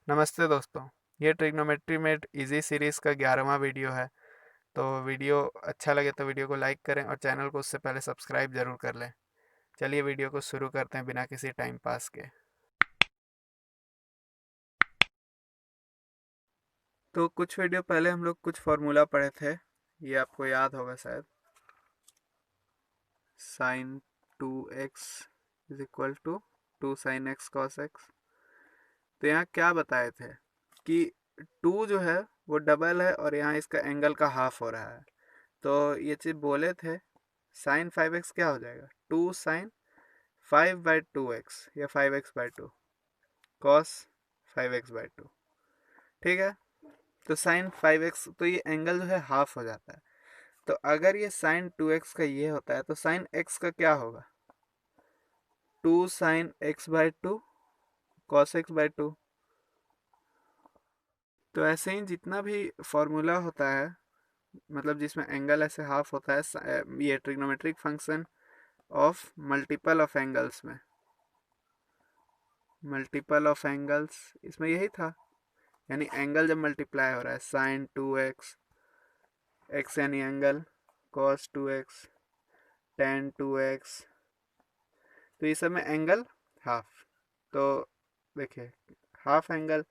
नमस्ते दोस्तों। ये ट्रिग्नोमेट्री मेड इजी सीरीज़ का 11वां वीडियो है। तो वीडियो अच्छा लगे तो वीडियो को लाइक करें और चैनल को उससे पहले सब्सक्राइब ज़रूर कर लें। चलिए वीडियो को शुरू करते हैं बिना किसी टाइम पास के। तो कुछ वीडियो पहले हम लोग कुछ फार्मूला पढ़े थे, ये आपको याद होगा शायद। Sine 2x is equal to 2 sin x cos x। तो यहाँ क्या बताए थे कि 2 जो है वो डबल है और यहाँ इसका एंगल का हाफ हो रहा है। तो ये चीज़ बोले थे, साइन 5x क्या हो जाएगा, 2 sin 5/2x या 5x/2 कॉस 5x/2। ठीक है। तो साइन 5x, तो ये एंगल जो है हाफ हो जाता है। तो अगर ये साइन 2x का ये होता है तो साइन x का क्या होगा, 2 sin x/2 कॉस x/2। तो ऐसे ही जितना भी फॉर्मूला होता है, मतलब जिसमें एंगल ऐसे हाफ होता है, ये trigonometric function of multiple of angles में, मल्टीपल ऑफ एंगल्स इसमें यही था। यानी एंगल जब मल्टीप्लाई हो रहा है, साइन 2x, एक्स यानी angle, cos 2x, ten 2x, तो ये सब में एंगल हाफ। तो देखिए हाफ एंगल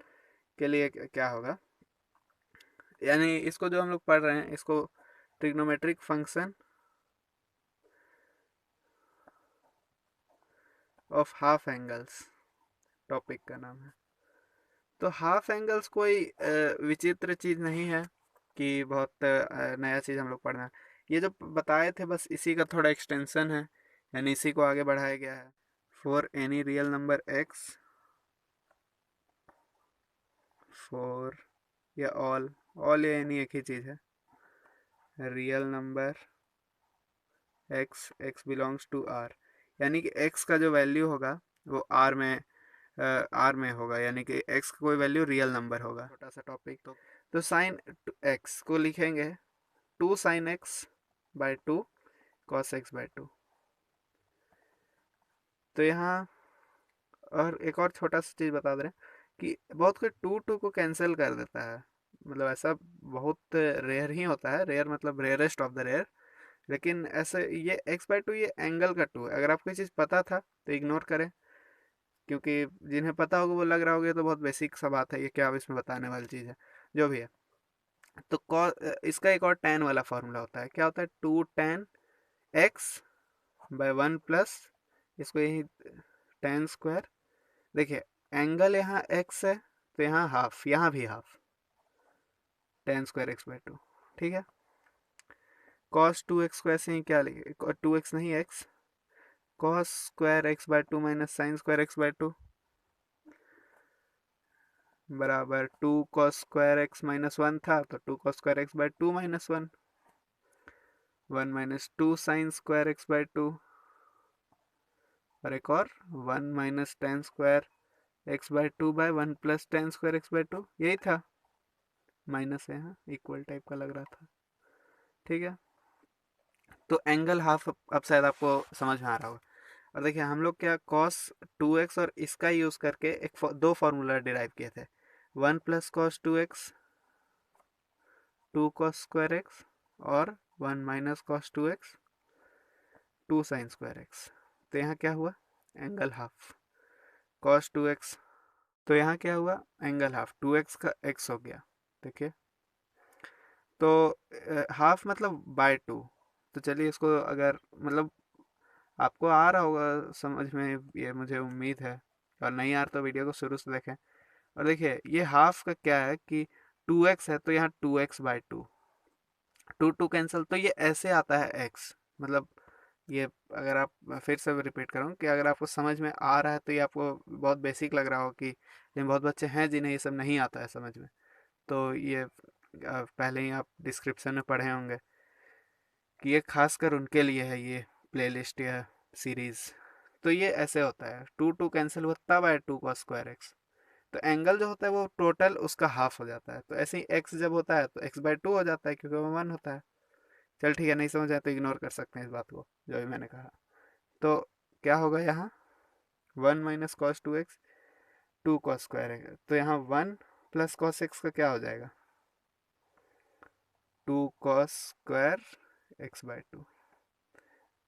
के लिए क्या होगा, यानी इसको जो हम लोग पढ़ रहे हैं इसको trigonometric function of half angles topic का नाम है। तो हाफ एंगल्स कोई विचित्र चीज़ नहीं है कि बहुत नया चीज़ हम लोग पढ़ना है। ये जो बताए थे बस इसी का थोड़ा एक्सटेंशन है, यानी इसी को आगे बढ़ाया गया है। For any real number x, for या ऑल या एनी एक ही चीज़ है, real number x belongs to R, यानी कि एक्स का जो वैल्यू होगा वो आर में होगा, यानी कि एक्स का कोई वैल्यू रियल नंबर होगा। छोटा सा टॉपिक। तो साइन एक्स को लिखेंगे 2 sin x/2 कॉस x/2। तो यहाँ और एक और छोटा सा चीज़ बता दे रहे हैं कि बहुत कोई 2 को कैंसिल कर देता है। मतलब ऐसा बहुत रेयर ही होता है, रेयर मतलब रेयरेस्ट ऑफ द रेयर। लेकिन ऐसे ये x/2 ये एंगल का 2 है। अगर आपको ये चीज़ पता था तो इग्नोर करें, क्योंकि जिन्हें पता होगा वो लग रहा होगा तो बहुत बेसिक सा बात है, ये क्या अब इसमें बताने वाली चीज़ है, जो भी है। तो इसका एक और tan वाला फॉर्मूला होता है, क्या होता है, 2 tan x/1 प्लस इसको यही tan²। देखिए एंगल यहाँ x है तो यहाँ हाफ, यहाँ भी हाफ, tan² x/2। ठीक है। cos 2x को ऐसे ही क्या लिखे, 2x नहीं x, cos² x/2 minus sin²x/2 बराबर 2 cos²x-1 था तो 2 cos²x/2 माइनस 1, 1 माइनस 2 sin²x/2 और एक और 1 माइनस tan²x/2/1 प्लस tan²x/2, यही था। माइनस है, यहाँ इक्वल टाइप का लग रहा था। ठीक है। तो एंगल हाफ अब शायद आपको समझ में आ रहा होगा। और देखिए हम लोग क्या cos 2x और इसका यूज़ करके दो फार्मूला डिराइव किए थे, 1 प्लस cos 2x 2 cos²x और 1 माइनस cos 2x 2 sin²x। तो यहाँ क्या हुआ, एंगल हाफ cos 2x। तो यहाँ क्या हुआ, एंगल हाफ 2x का x हो गया। देखिए तो हाफ मतलब बाय 2। तो चलिए इसको अगर मतलब आपको आ रहा होगा समझ में, ये मुझे उम्मीद है। और नहीं आ रहा तो वीडियो को शुरू से देखें। और देखिए ये हाफ का क्या है कि 2x है तो यहाँ 2x/2, 2 कैंसिल, तो ये ऐसे आता है x। मतलब ये अगर आप, फिर से रिपीट करूँ कि अगर आपको समझ में आ रहा है तो ये आपको बहुत बेसिक लग रहा हो कि, लेकिन बहुत बच्चे हैं जिन्हें ये सब नहीं आता है समझ में। तो ये पहले ही आप डिस्क्रिप्शन में पढ़े होंगे कि ये खासकर उनके लिए है ये प्लेलिस्ट या सीरीज़। तो ये ऐसे होता है, 2 कैंसिल हुआ तब आए 2 cos²x। तो एंगल जो होता है वो टोटल उसका हाफ हो जाता है। तो ऐसे ही एक्स जब होता है तो x/2 हो जाता है क्योंकि वो 1 होता है। चल ठीक है, नहीं समझ आए तो इग्नोर कर सकते हैं इस बात को जो भी मैंने कहा। तो क्या होगा यहाँ, 1 minus cos 2x two cos square है, तो यहाँ 1 प्लस कॉस एक्स का क्या हो जाएगा, 2 cos square x by to,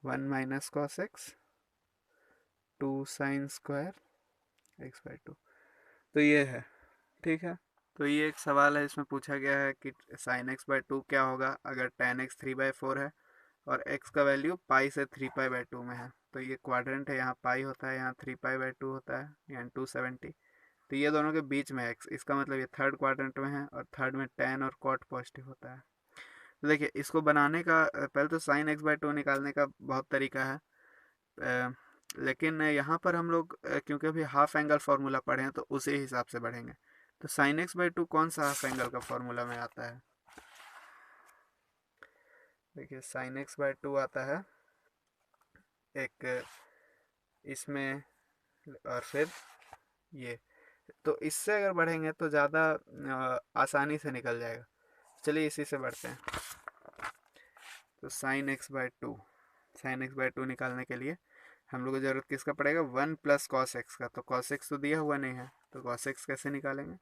1 minus cos x, 2 sign square x by two. तो ये है, ठीक है। तो ये एक सवाल है, इसमें पूछा गया है कि साइन एक्स बाई टू क्या होगा अगर टेन एक्स 3/4 है और x का वैल्यू पाई से 3π/2 में है। तो ये क्वाड्रेंट है, यहाँ पाई होता है, यहाँ 3π/2 होता है, यहाँ 270। तो ये दोनों के बीच में x, इसका मतलब ये थर्ड क्वाड्रेंट में है और थर्ड में tan और cot पॉजिटिव होता है। तो देखिए इसको बनाने का पहले तो साइन एक्स बाई टू निकालने का बहुत तरीका है, लेकिन यहाँ पर हम लोग क्योंकि अभी हाफ एंगल फार्मूला पढ़े हैं तो उसी हिसाब से बढ़ेंगे। तो साइन एक्स बाई टू कौन सा हाफ एंगल का फार्मूला में आता है, देखिए साइन एक्स बाई टू आता है एक इसमें और फिर ये, तो इससे अगर बढ़ेंगे तो ज़्यादा आसानी से निकल जाएगा। चलिए इसी से बढ़ते हैं। तो sine x by to, sine x by to निकालने के लिए हम लोग को ज़रूरत किसका पड़ेगा, 1 प्लस कॉस एक्स का। तो कॉस एक्स तो दिया हुआ नहीं है, तो कॉस एक्स कैसे निकालेंगे,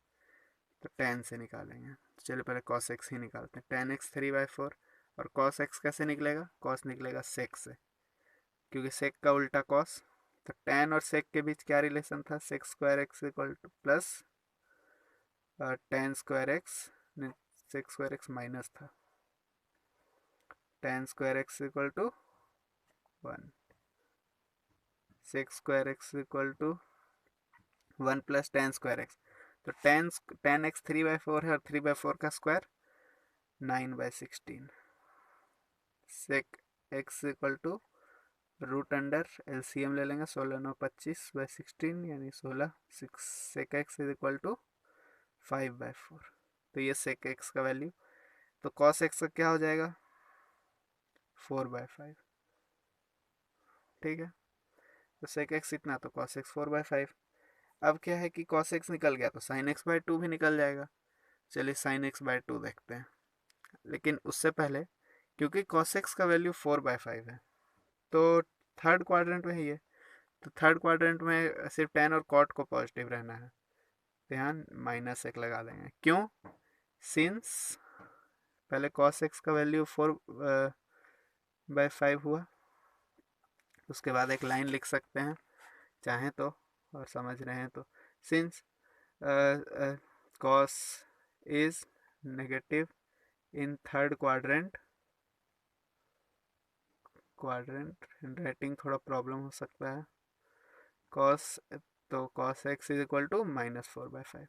तो टेन से निकालेंगे। तो चलिए पहले कॉस एक्स ही निकालते हैं, टेन एक्स 3/4 और कॉस एक्स कैसे निकलेगा, कॉस निकलेगा सेक से, क्योंकि सेक का उल्टा कॉस। तो टेन और सेक के बीच क्या रिलेशन था, sec square x equal to plus tan square x, sec square x minus था, tan square x equal to 1, sec square x equal to 1 plus tan square x. तो टेन एक्स 3/4 है और 3/4 का square 9/16, sec x equal to root under LCM ले लेंगे, 16/9 25/16 यानी 16, sec x is equal to 5/4। तो ये सेक एक्स का वैल्यू, तो कॉस एक्स का क्या हो जाएगा 4/5, ठीक है। तो सेक एक्स इतना, तो कॉस एक्स 4/5। अब क्या है कि कॉस एक्स निकल गया तो साइन एक्स बाई टू भी निकल जाएगा। चलिए साइन एक्स बाई टू देखते हैं, लेकिन उससे पहले क्योंकि कॉस एक्स का वैल्यू 4/5 है तो थर्ड क्वाड्रेंट में ही है, तो थर्ड क्वाड्रेंट में सिर्फ टेन और कॉट को पॉजिटिव रहना है, तो यहाँ -1 लगा देंगे। क्यों, सिंस पहले कॉस एक्स का वैल्यू 4/5 हुआ, उसके बाद एक लाइन लिख सकते हैं चाहें तो, और समझ रहे हैं तो, since cos is negative in third quadrant, writing थोड़ा प्रॉब्लम हो सकता है, कॉस, तो cos x is equal to -4/5।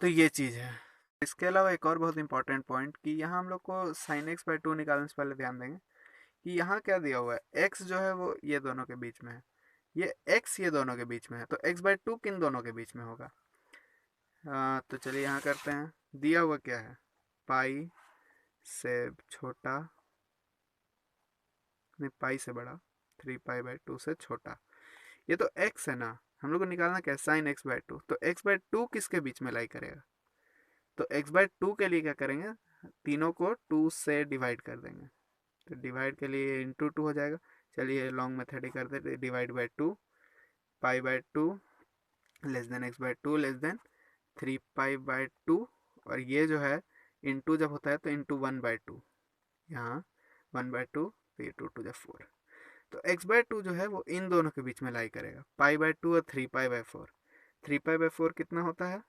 तो ये चीज़ है। इसके अलावा एक और बहुत इंपॉर्टेंट पॉइंट कि यहाँ हम लोग को साइन एक्स बाई टू निकालने से पहले ध्यान देंगे कि यहाँ क्या दिया हुआ है, x जो है वो ये दोनों के बीच में है, ये x ये दोनों के बीच में है, तो x बाई टू किन दोनों के बीच में होगा। तो चलिए यहाँ करते हैं, दिया हुआ क्या है, पाई से छोटा, नहीं पाई से बड़ा, 3π/2 से छोटा, ये तो x है ना, हम लोग को निकालना क्या है साइन एक्स बाई टू। तो x बाई टू किसके बीच में लाई करेगा, तो x बाई टू के लिए क्या करेंगे, तीनों को 2 से डिवाइड कर देंगे, तो डिवाइड के लिए इंटू 2 हो जाएगा। चलिए लॉन्ग मेथड ही कर देते, divide by 2, π/2 less than x by two less than 3π/2, और ये जो है इंटू जब होता है तो इंटू 1/2, यहाँ 1/2, तो ये 2 × 4। तो x बाई टू जो है वो इन दोनों के बीच में लाई करेगा, π/2 और 3π/4। 3π/4 कितना होता है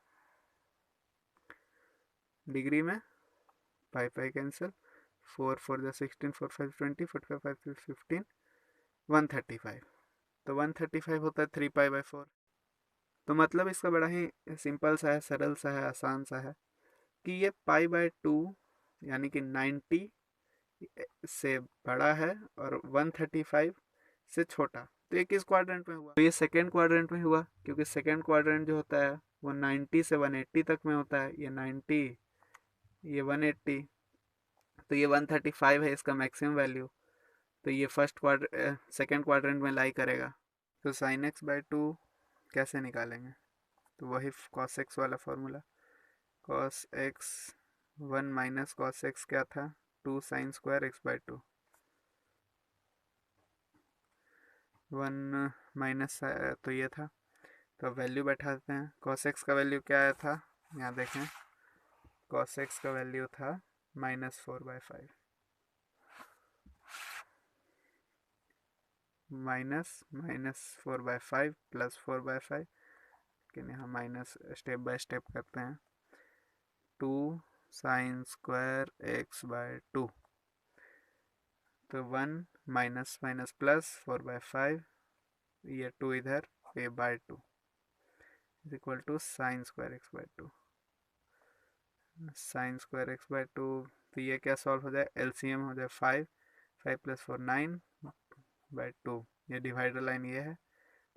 डिग्री में, पाई कैंसिल, 4 4 16, 4 5 20, 45 5 15, 135, तो 135 होता है 3π/4। तो मतलब इसका बड़ा ही सिंपल सा है, सरल सा है, आसान सा है कि ये π/2 यानी कि 90 से बड़ा है और 135 से छोटा। तो ये किस क्वाड्रेंट में हुआ, तो ये सेकेंड क्वाड्रेंट में हुआ, क्योंकि सेकेंड क्वाड्रेंट जो होता है वो 90 से 180 तक में होता है, ये 90, ये 180, तो ये 135 है इसका मैक्सिमम वैल्यू, तो ये सेकेंड क्वाड्रेंट में लाई करेगा। तो साइन एक्स बाई टू कैसे निकालेंगे, तो वही कॉस एक्स वाला formula, cos x 1 minus cos x क्या था, 2 sign square x by to, 1 minus तो ये था, तो वैल्यू बैठा देते हैं। cos x का वैल्यू क्या आया था, यहाँ देखें, cos x का वैल्यू था -4/5, -4/5 +4/5, लेकिन यहाँ माइनस स्टेप बाय स्टेप करते हैं। 2 sin² x/2, तो 1 माइनस माइनस प्लस 4/5, ये 2 इधर, ये bye 2 is equal to sin² x/2। sin²x/2, तो ये क्या सॉल्व हो जाए, एलसीएम हो जाए 5, 5 + 4 9/2, ये डिवाइडर लाइन ये है,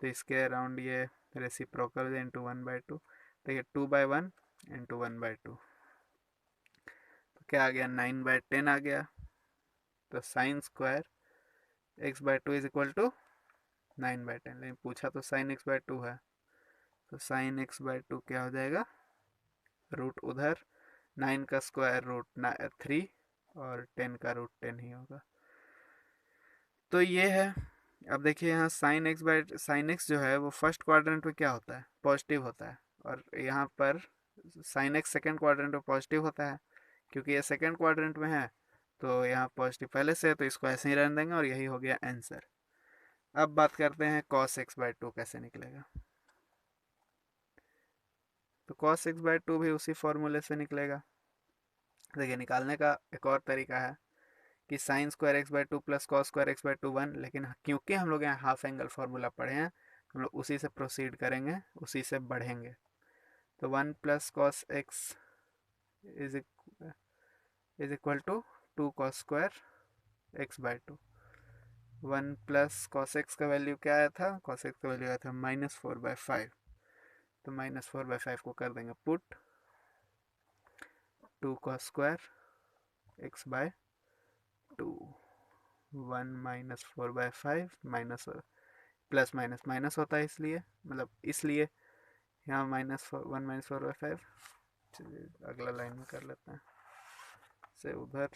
तो इसके अराउंड ये रेसिप्रोकल है इंटू 1/2, तो ये 2/1 इंटू 1/2, तो क्या आ गया, 9/10 आ गया। तो sin²x/2 इज इक्वल टू 9/10, लेकिन पूछा तो sin x/2 है, तो sin x/2 क्या हो जाएगा, रूट उधर 9 का स्क्वायर रूट 3 और 10 का रूट 10 ही होगा। तो ये है। अब देखिए यहाँ sin x जो है वो फर्स्ट क्वाड्रेंट में क्या होता है, पॉजिटिव होता है, और यहाँ पर sin x सेकेंड क्वाड्रेंट में पॉजिटिव होता है, क्योंकि ये सेकेंड क्वाड्रेंट में है, तो यहाँ पॉजिटिव पहले से है, तो इसको ऐसे ही रहने देंगे, और यही हो गया आंसर। अब बात करते हैं cos x/2 कैसे निकलेगा। तो cos x/2 भी उसी फॉर्मूले से निकलेगा। देखिए, निकालने का एक और तरीका है कि sin²x/2 + cos²x/2 1, लेकिन क्योंकि हम लोग यहाँ हाफ एंगल फार्मूला पढ़े हैं, हम लोग उसी से प्रोसीड करेंगे, उसी से बढ़ेंगे। तो 1 + cos x is equal to 2 cos²x/2। 1 + cos x का वैल्यू क्या आया था, cos x का वैल्यू आया था -4/5, तो -4/5 को कर देंगे put, 2 cos²x/2, 1 -4/5, minus plus minus minus होता है, इसलिए मतलब इसलिए यहाँ -1 -4/5। चलिए अगला लाइन में कर लेते हैं, से उधर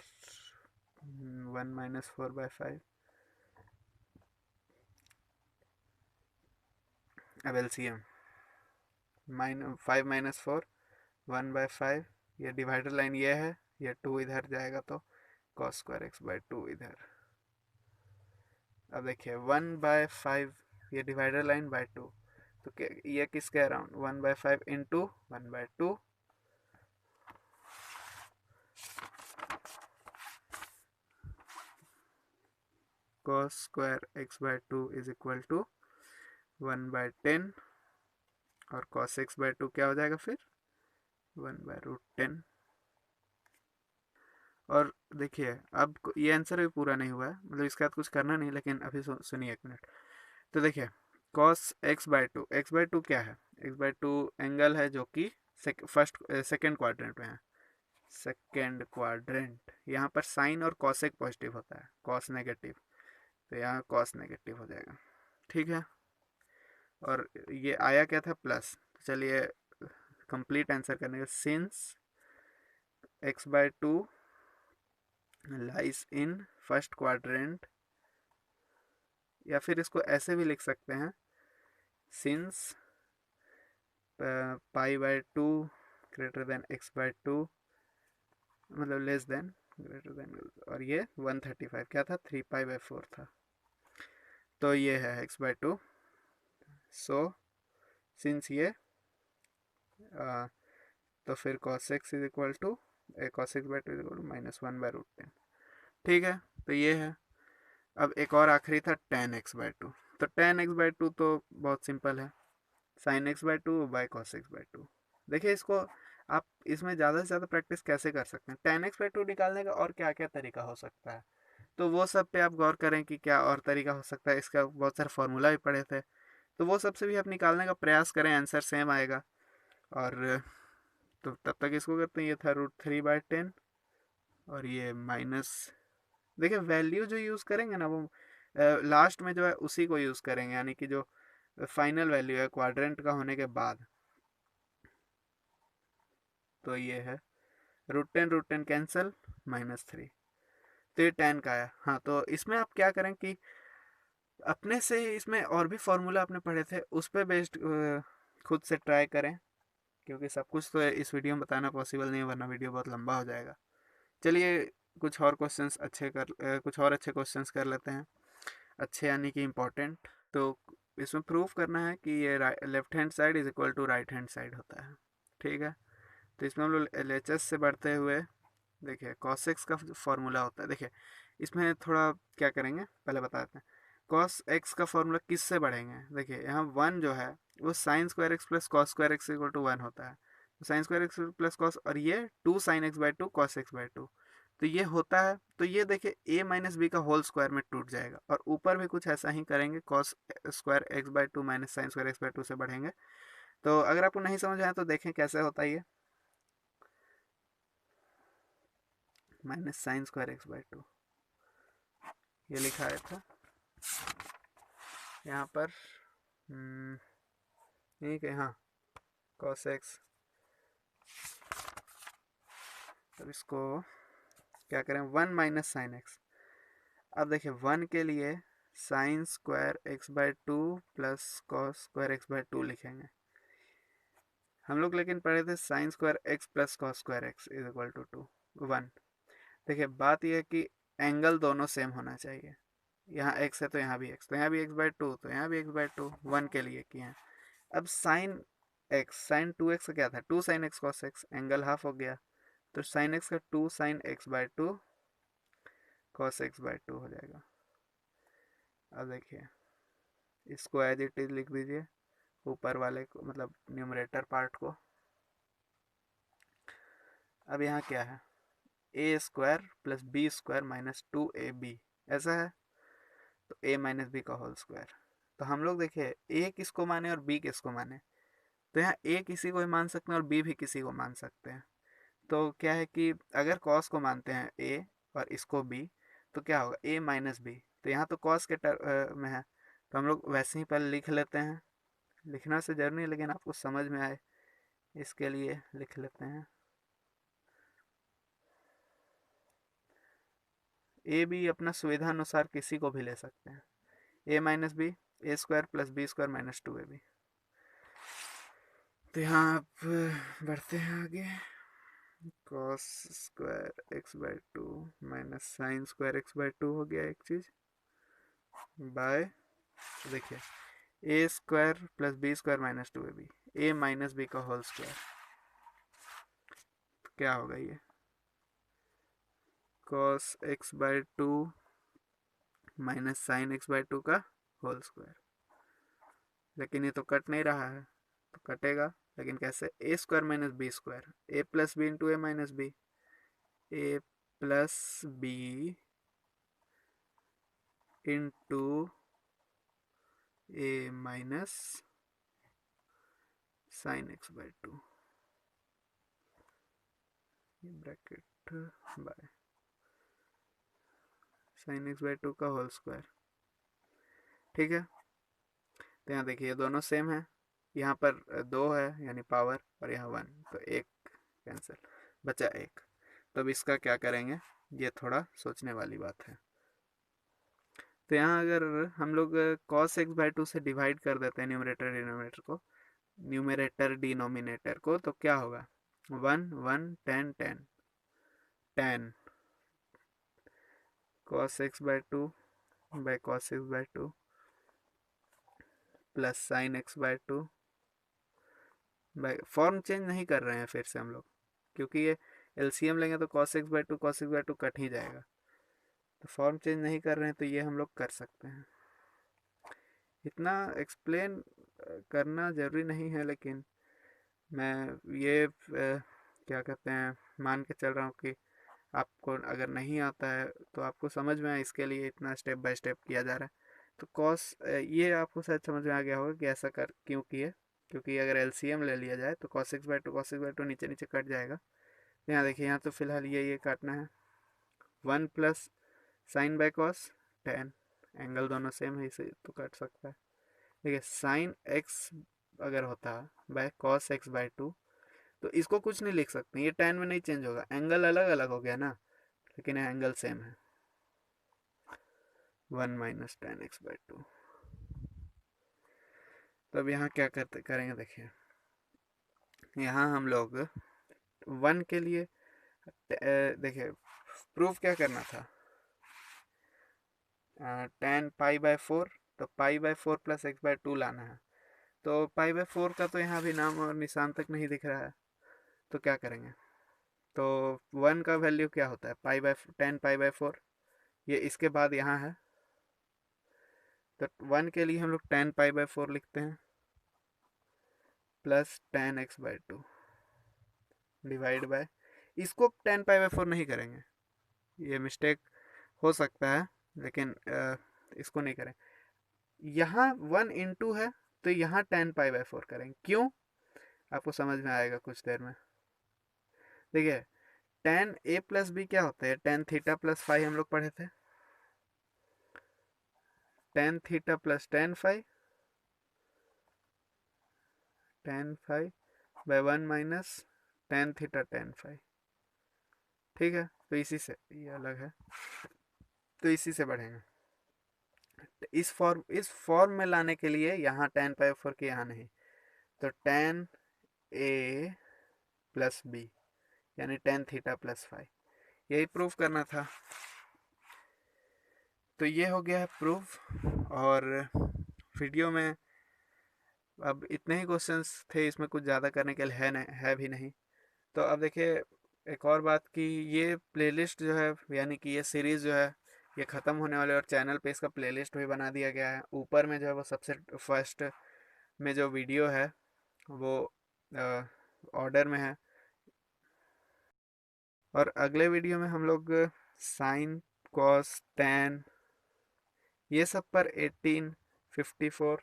1 -4/5, अब एलसीएम 5 - 4 1/5, ये डिवाइडर लाइन ये है, ये 2 इधर जाएगा, तो cos²x/2 इधर। अब देखिए 1/5, ये डिवाइडर लाइन बाय 2, तो ये किसके around, 1/5 into 1/2, cos²x/2 is equal to 1/10, और cos x/2 क्या हो जाएगा फिर, 1/√10। और देखिए अब ये आंसर भी पूरा नहीं हुआ है, मतलब इसके बाद कुछ करना नहीं, लेकिन अभी सुनिए 1 मिनट। तो देखिए cos x/2 क्या है, x/2 एंगल है जो कि सेकेंड क्वाड्रेंट में है, सेकेंड क्वाड्रेंट, यहाँ पर साइन और कॉसेक पॉजिटिव होता है, कॉस नेगेटिव, तो यहाँ कॉस नेगेटिव हो जाएगा, ठीक है। और ये आया क्या था, प्लस, तो चलिए कंप्लीट आंसर करने का, since x/2 lies in first quadrant, या फिर इसको ऐसे भी लिख सकते हैं, सिंस π/2 ग्रेटर देन x/2, मतलब लेस देन ग्रेटर देन, और ये 135 क्या था, 3π/4 था, तो ये है x/2। सो सिंस ये तो फिर cos x is equal to cos x/2 is equal to -1/√10, ठीक है। तो ये है। अब एक और आखिरी था tan x/2, तो tan x/2 तो बहुत सिंपल है, sin x/2 bye cos x/2। देखिए इसको आप इसमें ज़्यादा से ज़्यादा प्रैक्टिस कैसे कर सकते हैं, tan x/2 निकालने का और क्या क्या तरीका हो सकता है, तो वो सब पे आप गौर करें कि क्या और तरीका हो सकता है। इसका बहुत सारे फॉर्मूला भी पढ़े थे, तो वो सबसे भी आप निकालने का प्रयास करें, आंसर सेम आएगा। और तो तब तक इसको करते हैं, ये था √3/10, और ये माइनस, देखिए वैल्यू जो यूज़ करेंगे ना वो लास्ट में जो है उसी को यूज़ करेंगे, यानी कि जो फाइनल वैल्यू है क्वाड्रेंट का होने के बाद, तो ये है √10 कैंसिल, -3, तो ये 10 का है। हाँ, तो इसमें आप क्या करें कि अपने से इसमें और भी फॉर्मूला आपने पढ़े थे, उस पर बेस्ड खुद से ट्राई करें, क्योंकि सब कुछ तो इस वीडियो में बताना पॉसिबल नहीं है, वरना वीडियो बहुत लंबा हो जाएगा। चलिए कुछ और अच्छे क्वेश्चंस कर लेते हैं। अच्छे यानी कि इम्पोर्टेंट। तो इसमें प्रूफ करना है कि ये left hand side is equal to right hand side होता है। ठीक है, तो इसमें हम लोग एल एच एस से बढ़ते हुए देखिए कॉस एक्स का फॉर्मूला होता है। देखिए इसमें थोड़ा क्या करेंगे पहले बताते हैं। कॉस एक्स का फॉर्मूला किस से बढ़ेंगे? देखिए यहाँ वन जो है वो sine square x plus cos square x equal to one होता है। तो sine square x plus cos, और ये two sine x by two cos x by two, तो ये होता है। तो ये देखिए ए माइनस बी का होल स्क्वायर में टूट जाएगा, और ऊपर भी कुछ ऐसा ही करेंगे, cos square x by two minus sine square x by to से बढ़ेंगे। तो अगर आपको नहीं समझ आया तो देखें कैसे होता है ये। Minus sine square x by to ये लिखा है था यहाँ पर। ठीक है, हाँ कॉस एक्स। अब इसको क्या करें, वन माइनस साइन एक्स। अब देखिए वन के लिए sine square x by two plus cos square x by two लिखेंगे हम लोग, लेकिन पढ़े थे sine square x plus cos square x is equal to to one. देखिए बात यह है कि एंगल दोनों सेम होना चाहिए। यहाँ एक्स है तो यहाँ भी एक्स, तो यहाँ भी एक्स बाई टू, तो यहाँ भी एक्स बाई टू, वन के लिए किए हैं। अब sine x, sine two x का क्या था, two sine x cos x, angle half हो गया। तो साइन एक्स का two sine x by two cos x by two हो जाएगा। अब देखिए इसको एज इट इज लिख दीजिए, ऊपर वाले को मतलब न्यूमरेटर पार्ट को। अब यहाँ क्या है, A square plus B square minus two A B, ऐसा है। तो ए माइनस बी का होल स्क्वायर। तो हम लोग देखिए ए किसको माने और बी किसको माने। तो यहाँ ए किसी को भी मान सकते हैं और बी भी किसी को मान सकते हैं। तो क्या है कि अगर कॉस को मानते हैं ए और इसको बी, तो क्या होगा ए माइनस बी। तो यहाँ तो कॉस के में है, तो हम लोग वैसे ही पहले लिख लेते हैं। लिखना से जरूरी नहीं, लेकिन आपको समझ में आए इसके लिए लिख लेते हैं। ए बी अपना सुविधा अनुसार किसी को भी ले सकते हैं। A minus B, A square plus B square minus two A B. तो यहाँ आप बढ़ते हैं आगे। Cos square x by two minus sine square x by two हो गया एक चीज, बाय देखिए A square plus B square minus two A B, A minus B का होल स्क्वायर। तो क्या होगा ये, cos x by two minus sine x by two का होल स्क्वायर। लेकिन ये तो कट नहीं रहा है, तो कटेगा, लेकिन कैसे, A square minus B square, A plus B into A minus B, A plus B into A minus sine x by two, bracket by sine x by two का होल स्क्वायर। ठीक है, तो यहाँ देखिए दोनों सेम है, यहाँ पर दो है यानी पावर, और यहाँ वन, तो एक कैंसिल, बचा एक। तो अब इसका क्या करेंगे, ये थोड़ा सोचने वाली बात है। तो यहाँ अगर हम लोग cos x बाई टू से डिवाइड कर देते हैं न्यूमरेटर डिनोमिनेटर को, तो क्या होगा, one one ten ten, ten cos x by two by cos x by two plus sign x by two by, form change नहीं कर रहे हैं फिर से हम लोग, क्योंकि ये एलसीएम लेंगे तो cos x by two cos x by two cut ही जाएगा। तो फॉर्म चेंज नहीं कर रहे हैं, तो ये हम लोग कर सकते हैं। इतना एक्सप्लेन करना ज़रूरी नहीं है, लेकिन मैं ये क्या कहते हैं मान के चल रहा हूँ कि आपको अगर नहीं आता है तो आपको समझ में आए, इसके लिए इतना स्टेप बाय स्टेप किया जा रहा है। तो कॉस ये आपको शायद समझ में आ गया होगा कि ऐसा कर क्यों किए, क्योंकि अगर एलसीएम ले लिया जाए तो cos x बाई टू नीचे नीचे कट जाएगा। यहाँ देखिए, यहाँ तो फिलहाल ये काटना है, one plus sign by cos, ten, angle दोनों सेम है इसे तो कट सकता है। देखिए साइन एक्स अगर होता by cos x by two, तो इसको कुछ नहीं लिख सकते, ये टेन में नहीं चेंज होगा, एंगल अलग अलग हो गया ना, लेकिन एंगल सेम है, one minus ten x by two. तो अब यहाँ क्या करते करेंगे देखिए, यहाँ हम लोग 1 के लिए देखिए प्रूफ क्या करना था, टेन पाई बाय 4, तो pi by 4 plus x by 2 लाना है। तो पाई बाय 4 का तो यहाँ भी नाम और निशान तक नहीं दिख रहा है, तो क्या करेंगे, तो 1 का वैल्यू क्या होता है, पाई बाय 10 पाई बाय 4, ये इसके बाद यहाँ है, तो 1 के लिए हम लोग 10 पाई बाय 4 लिखते हैं प्लस 10 x/2 डिवाइड बाय, इसको 10 पाई बाय 4 नहीं करेंगे, ये मिस्टेक हो सकता है, लेकिन इसको नहीं करें। यहाँ 1 इंटू है, तो यहाँ 10 पाई बाय 4 करेंगे, क्यों, आपको समझ में आएगा कुछ देर में। देखिए टेन ए प्लस बी क्या होता है, टेन थीटा प्लस फाइव हम लोग पढ़े थे, tan theta plus ten five by 1 minus tan theta tan five, ठीक है, तो इसी से ये अलग है, तो इसी से बढ़ेंगे। इस फॉर्म में लाने के लिए यहाँ टेन पाई 4 के यहाँ नहीं, तो टेन ए प्लस बी यानी टेन थीटा प्लस फाइव, यही प्रूफ करना था। तो ये हो गया है प्रूफ, और वीडियो में अब इतने ही क्वेश्चंस थे, इसमें कुछ ज़्यादा करने के लिए है भी नहीं। तो अब देखिए एक और बात कि ये प्लेलिस्ट जो है, यानी कि ये सीरीज़ जो है ये ख़त्म होने वाले, और चैनल पे इसका प्लेलिस्ट भी बना दिया गया है। ऊपर में जो है वो सबसे फर्स्ट में जो वीडियो है वो ऑर्डर में है, और अगले वीडियो में हम लोग साइन कॉस टेन ये सब पर 18 54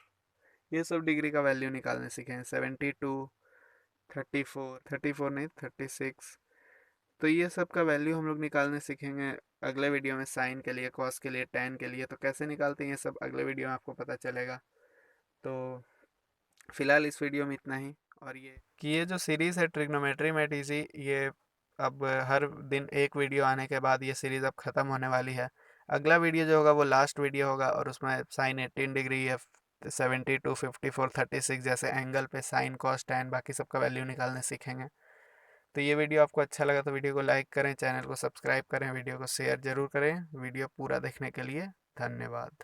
ये सब डिग्री का वैल्यू निकालने सीखेंगे, 72 34 नहीं 36, तो ये सब का वैल्यू हम लोग निकालने सीखेंगे अगले वीडियो में। साइन के लिए, कॉस के लिए, टेन के लिए, तो कैसे निकालते हैं ये सब अगले वीडियो में आपको पता चलेगा। तो फिलहाल इस वीडियो में इतना ही, और ये जो सीरीज़ है ट्रिग्नोमेट्री मैट इजी, ये अब हर दिन एक वीडियो आने के बाद ये सीरीज़ अब ख़त्म होने वाली है। अगला वीडियो जो होगा वो लास्ट वीडियो होगा, और उसमें साइन 18 डिग्री या 72 54 36 जैसे एंगल पे साइन कॉस टेन बाकी सबका वैल्यू निकालने सीखेंगे। तो ये वीडियो आपको अच्छा लगा तो वीडियो को लाइक करें, चैनल को सब्सक्राइब करें, वीडियो को शेयर ज़रूर करें। वीडियो पूरा देखने के लिए धन्यवाद।